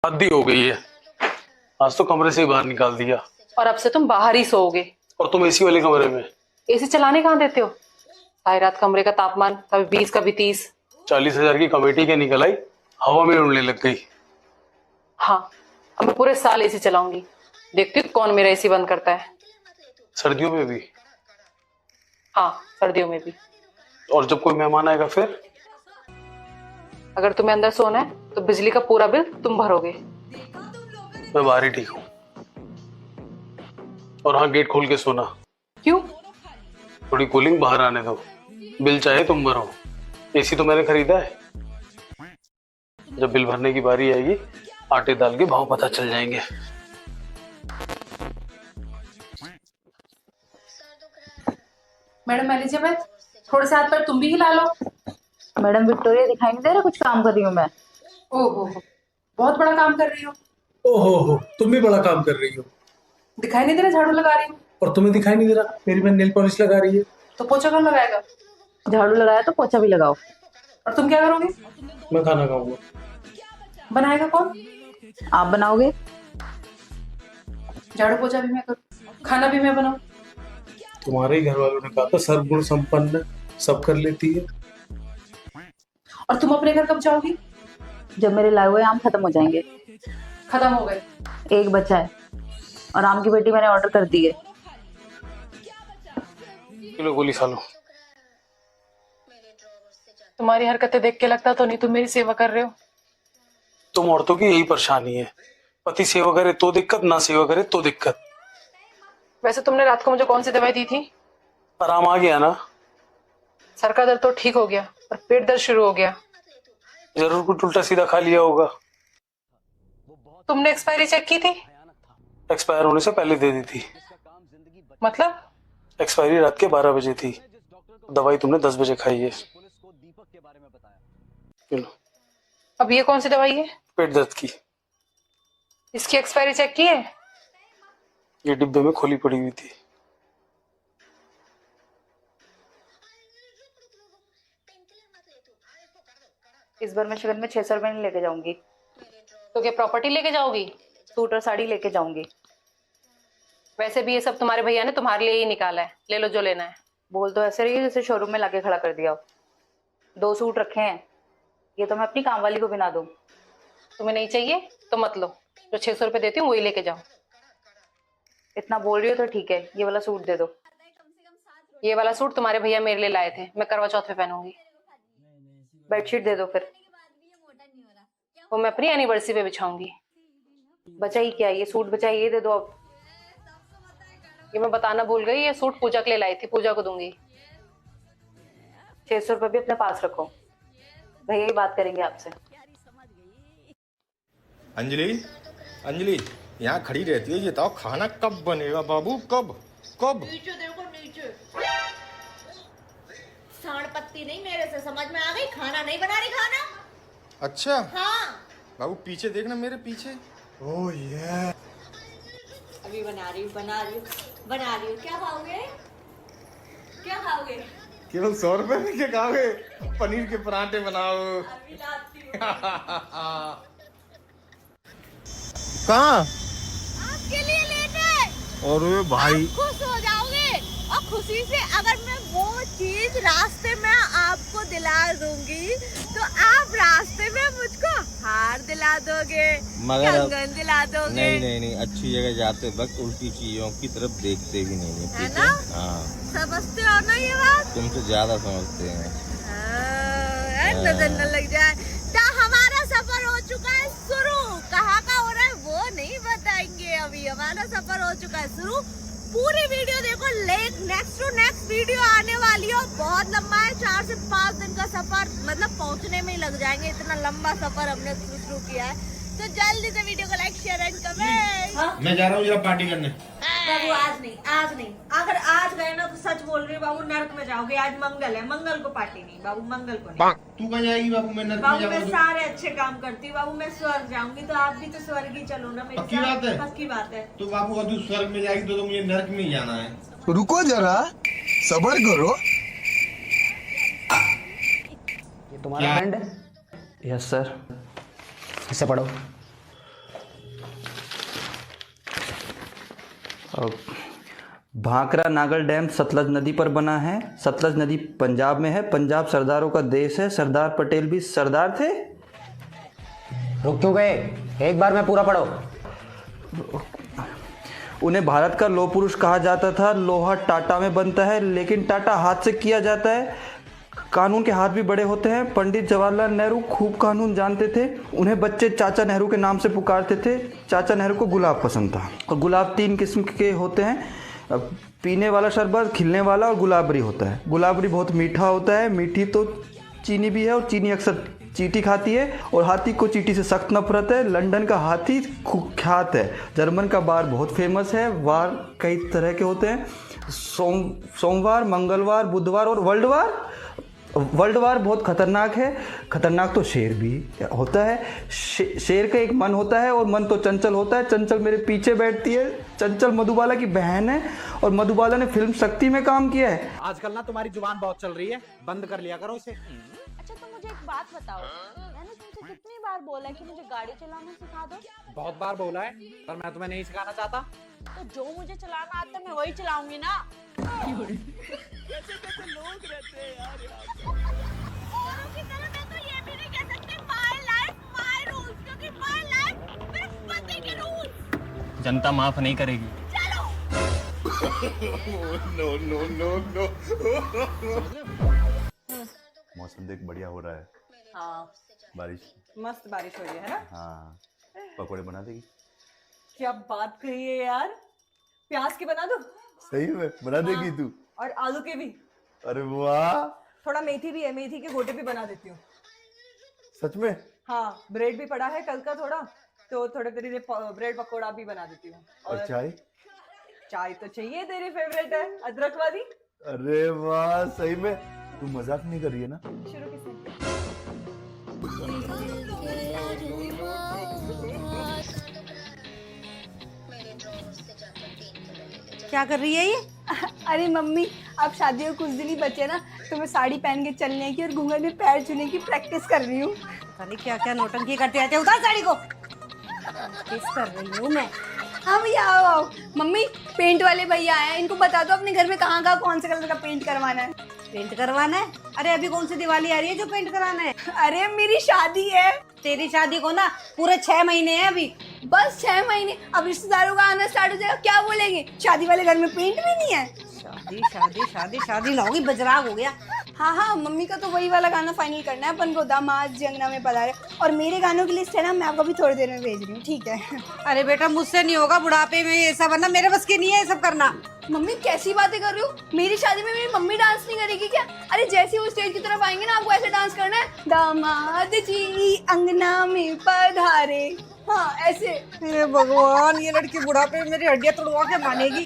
हद ही हो गई है। आज तो कमरे से ही बाहर निकाल दिया। और अब से तुम बाहर ही सोओगे। और तुम एसी वाले कमरे में। एसी चलाने कहाँ देते हो? सारी रात कमरे का तापमान कभी 20 कभी 30। 40,000 की कमेटी के निकल आई, हवा में उड़ने लग गई। हाँ, अब मैं पूरे साल एसी चलाऊंगी। देखती हूँ कौन मेरा एसी बंद करता है। सर्दियों में भी? हाँ, सर्दियों में भी। और जब कोई मेहमान आएगा फिर? अगर तुम्हें अंदर सोना है तो बिजली का पूरा बिल तुम भरोगे। मैं बाहर ही ठीक हूँ। और हाँ, गेट खोल के सोना। क्यों? थोड़ी कूलिंग बाहर आने दो। बिल चाहे तुम भरो, एसी तो मैंने खरीदा है। जब बिल भरने की बारी आएगी, आटे दाल के भाव पता चल जाएंगे। मैडम एलिजाबेथ, थोड़े से हाथ पर तुम भी हिला लो। मैडम विक्टोरिया, दिखाई नहीं दे रहा कुछ काम कर रही हूँ मैं। ओहो, बहुत बड़ा काम कर रही हो। ओहो, तुम भी बड़ा काम कर रही हो। दिखाई नहीं दे रहा झाड़ू लगा रही हूँ। और तुम्हें दिखाई नहीं दे रहा मेरी बहन नेल पॉलिश लगा रही है। तो पोछा कौन लगाएगा? झाड़ू लगाया तो पोछा भी लगाओ। और तुम क्या करोगे? मैं खाना खाऊंगा। बनाएगा कौन? आप बनाओगे? झाड़ू पोछा भी मैं करूँ, खाना भी मैं बनाऊँ। तुम्हारे ही घर वालों ने कहा था सर्वगुण संपन्न, सब कर लेती है। और तुम अपने घर कब जाओगी? जब मेरे लाए हुए आम खत्म हो जाएंगे। खत्म हो गए? एक बचा है और आम की पेटी मैंने ऑर्डर कर दी है। किलो गोली खा लो। तुम्हारी हरकतें देख के लगता तो नहीं तुम मेरी सेवा कर रहे हो। तुम औरतों की यही परेशानी है, पति सेवा करे तो दिक्कत, ना सेवा करे तो दिक्कत। वैसे तुमने रात को मुझे कौन सी दवाई दी थी? आराम आ गया ना? सर का दर्द तो ठीक हो गया और पेट दर्द शुरू हो गया। जरूर कुछ उल्टा सीधा खा लिया होगा। तुमने एक्सपायरी चेक की थी? एक्सपायर होने से पहले दे दी थी। मतलब? एक्सपायरी रात के 12 बजे थी, दवाई तुमने 10 बजे खाई है। अब ये कौन सी दवाई है? पेट दर्द की। इसकी एक्सपायरी चेक की है? ये डिब्बे में खोली पड़ी हुई थी। इस बार मैं शगन में 600 रुपए नहीं लेके जाऊंगी। तो क्या प्रॉपर्टी लेके जाओगी? सूट और साड़ी लेके जाऊंगी। वैसे भी ये सब तुम्हारे भैया ने तुम्हारे लिए ही निकाला है, ले लो जो लेना है। बोल तो ऐसे रही है जैसे शोरूम में लाके खड़ा कर दिया हो। 2 सूट रखे हैं, ये तो मैं अपनी काम वाली को बिना दूं। तुम्हें नहीं चाहिए तो मत लो, जो 600 रुपए देती हूँ वही लेके जाओ। इतना बोल रही हो तो ठीक है, ये वाला सूट दे दो। ये वाला सूट तुम्हारे भैया मेरे लिए लाए थे, मैं करवा चौथ पे पहनूंगी। बेडशीट दे दो फिर। वो मैं अपनी एनिवर्सरी पे बिछाऊंगी। बचा ही क्या, ये सूट बचा, ये दे दो अब। ये मैं बताना भूल गई, ये सूट पूजा के लिए लाई थी, पूजा को दूंगी। 600 रुपए भी अपने पास रखो, भैया ही बात करेंगे आपसे। अंजलि, अंजलि यहाँ खड़ी रहती है, ये बताओ खाना कब बनेगा बाबू? कब कब? नीचे देखो नीचे। सांड पत्ती नहीं मेरे से, समझ में आ गई? खाना नहीं बना रही खाना। अच्छा हाँ, बाबू पीछे देखना, मेरे पीछे। ओह ये अभी बना रही हूँ बना रही हूँ बना रही हूँ। क्या खाओगे? क्या खाओगे? केवल 100 रुपए में क्या खाओगे? पनीर के पराठे बनाओ। अभी लाती हूँ। कहाँ? आपके लिए लेने। अरे भाई, खुश हो जाओगे और खुशी से अगर मैं वो चीज रास्ते में आपको दिला दूंगी तो आप रास्ते में मुझको हार दिला दोगे, मगर कंगन दिला दोगे। नहीं नहीं नहीं, अच्छी जगह जाते वक्त उल्टी चीजों की तरफ देखते भी नहीं है, है ठीक ना? है? हाँ, समझते हो ना ये बात? तुमसे ज्यादा समझते हैं। नजर न लग जाए। तो हमारा सफर हो चुका है शुरू। कहाँ का हो रहा है वो नहीं बताएंगे, अभी हमारा सफर हो चुका है शुरू। पूरी वीडियो देखो, नेक्स्ट टू नेक्स्ट वीडियो आने वाली है। बहुत लंबा है, 4 से 5 दिन का सफर, मतलब पहुंचने में ही लग जाएंगे, इतना लंबा सफर हमने शुरू किया है। तो जल्दी से वीडियो को लाइक शेयर एंड कमेंट। मैं जा रहा हूँ जरा पार्टी करने। बाबू आज नहीं, आज नहीं। अगर आज गए ना तो सच बोल रही हूँ बाबू, नर्क में जाओगे। आज मंगल है, मंगल को पार्टी नहीं बाबू, मंगल को नहीं। तू कहाँ जाएगी बाबू? मैं नर्क में बाबू मैं जाऊंगा। सारे अच्छे काम करती हूँ बाबू, मैं स्वर्ग जाऊंगी तो आप भी तो स्वर्ग ही चलो ना मेरे पक्की बात है? पक्की बात है। तो बाबू अगर तू स्वर्ग में जाएगी तो मुझे नर्क में ही जाना है। रुको जरा, सबर करो। ये तुम्हारा फ्रेंड है? Yes sir. इसे पढ़ो। भाखड़ा नागल डैम सतलज नदी पर बना है। सतलज नदी पंजाब में है। पंजाब सरदारों का देश है। सरदार पटेल भी सरदार थे। रुक क्यों गए? एक बार में पूरा पढ़ो। उन्हें भारत का लौह पुरुष कहा जाता था। लोहा टाटा में बनता है, लेकिन टाटा हाथ से किया जाता है। कानून के हाथ भी बड़े होते हैं। पंडित जवाहरलाल नेहरू खूब कानून जानते थे। उन्हें बच्चे चाचा नेहरू के नाम से पुकारते थे। चाचा नेहरू को गुलाब पसंद था। और गुलाब 3 किस्म के होते हैं, पीने वाला शरबत, खिलने वाला और गुलाबरी होता है। गुलाबरी बहुत मीठा होता है। मीठी तो चीनी भी है और चीनी अक्सर चींटी खाती है और हाथी को चींटी से सख्त नफरत है। लंदन का हाथी कुख्यात है। जर्मन का बार बहुत फेमस है। वार कई तरह के होते हैं, सोमवार, मंगलवार, बुधवार और वर्ल्ड वार बहुत खतरनाक है। खतरनाक तो शेर भी होता है। शेर का एक मन होता है और मन तो चंचल होता है। चंचल मेरे पीछे बैठती है। चंचल मधुबाला की बहन है और मधुबाला ने फिल्म शक्ति में काम किया है। आजकल ना तुम्हारी जुबान बहुत चल रही है, बंद कर लिया करो इसे। अच्छा तो मुझे एक बात बताओ, मैंने तुमसे कितनी बार बोला है कि मुझे गाड़ी चलाना सिखा दो? बहुत बार बोला है, पर मैं तुम्हें नहीं सिखाना चाहता। तो जो मुझे चलाना आता है मैं वही चलाऊंगी ना। औरों की तरह मैं तो ये भी नहीं कह सकती my life my rules, क्योंकि my life मेरे पति के रूल्स। जनता माफ नहीं करेगी। चलो। मौसम देख बढ़िया हो रहा है। हाँ बारिश, मस्त बारिश हो रही है ना। हाँ, पकोड़े बना देगी? क्या बात कही है यार, प्याज के बना दो। सही में बना देगी तू? और आलू के भी। अरे वाह, थोड़ा मेथी भी है, मेथी के गोटे भी बना देती हूँ। सच में? हाँ, ब्रेड भी पड़ा है कल का थोड़ा, तो थोड़े तेरे लिए ब्रेड पकौड़ा भी बना देती हूँ। और चाय? चाय तो चाहिए, तेरी फेवरेट है, अदरक वाली। अरे वाह, सही में तू मजाक नहीं कर रही है ना? शुरू किसने? क्या कर रही है ये? अरे मम्मी, अब शादी को कुछ दिन ही बचे ना, तो मैं साड़ी पहन के चलने की और घूंघट में पैर छूने की प्रैक्टिस कर रही हूँ। अरे क्या क्या नौटंकी करते रहते, उतार साड़ी को। प्रैक्टिस कर रही हूँ मैं। हाँ भैया, आओ आओ। मम्मी, पेंट वाले भैया आए हैं, इनको बता दो अपने घर में कहाँ कहाँ कौन से कलर का पेंट करवाना है। पेंट करवाना है? अरे अभी कौन सी दिवाली आ रही है जो पेंट कराना है? अरे मेरी शादी है। तेरी शादी को ना पूरे 6 महीने हैं अभी। बस 6 महीने? अब रिश्तेदारों का आना स्टार्ट हो जाएगा, क्या बोलेंगे? शादी वाले घर में पेंट भी नहीं है। शादी शादी शादी शादी ना होगी, बजराग हो गया। हाँ हाँ, मम्मी का तो वही वाला गाना फाइनल करना है अपन को, दामाद जी अंगना में पधारे। और मेरे गानों की लिस्ट है ना, मैं आपको भी थोड़ी देर में भेज रही हूँ, ठीक है? अरे बेटा, मुझसे नहीं होगा, बुढ़ापे में ये सब बनना मेरे बस की नहीं है, ये सब करना। मम्मी कैसी बातें कर रही हो? मेरी शादी में मेरी मम्मी डांस नहीं करेगी क्या? अरे जैसे वो स्टेज की तरफ आएंगे ना, आपको ऐसे डांस करना है, दामाद जी अंगना में पधारे। हाँ ऐसे। हे भगवान, ये लड़की बुढ़ापे में मेरी हड्डियां तोड़वा के मानेगी।